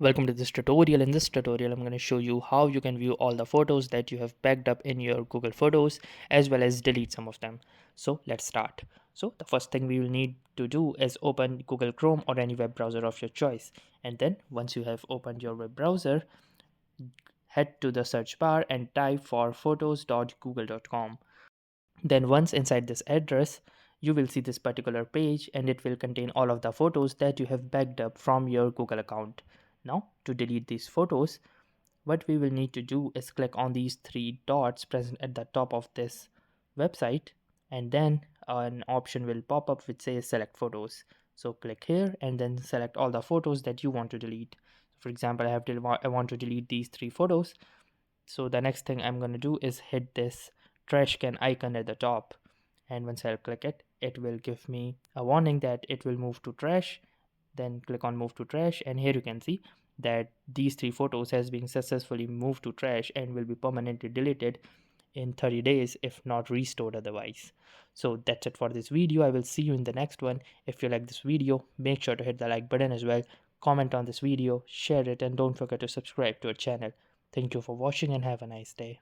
Welcome to this tutorial. In this tutorial, I'm going to show you how you can view all the photos that you have backed up in your Google Photos as well as delete some of them. So let's start. So the first thing we will need to do is open Google Chrome or any web browser of your choice. And then once you have opened your web browser, head to the search bar and type for photos.google.com. Then once inside this address, you will see this particular page and it will contain all of the photos that you have backed up from your Google account. Now to delete these photos, what we will need to do is click on these three dots present at the top of this website, and then an option will pop up which says select photos. So click here and then select all the photos that you want to delete. For example, I want to delete these three photos. So the next thing I'm going to do is hit this trash can icon at the top, and once I click it, it will give me a warning that it will move to trash. Then click on move to trash, and here you can see that these three photos has been successfully moved to trash and will be permanently deleted in 30 days if not restored otherwise. So that's it for this video. I will see you in the next one. If you like this video, make sure to hit the like button as well, comment on this video, share it, and don't forget to subscribe to our channel. Thank you for watching and have a nice day.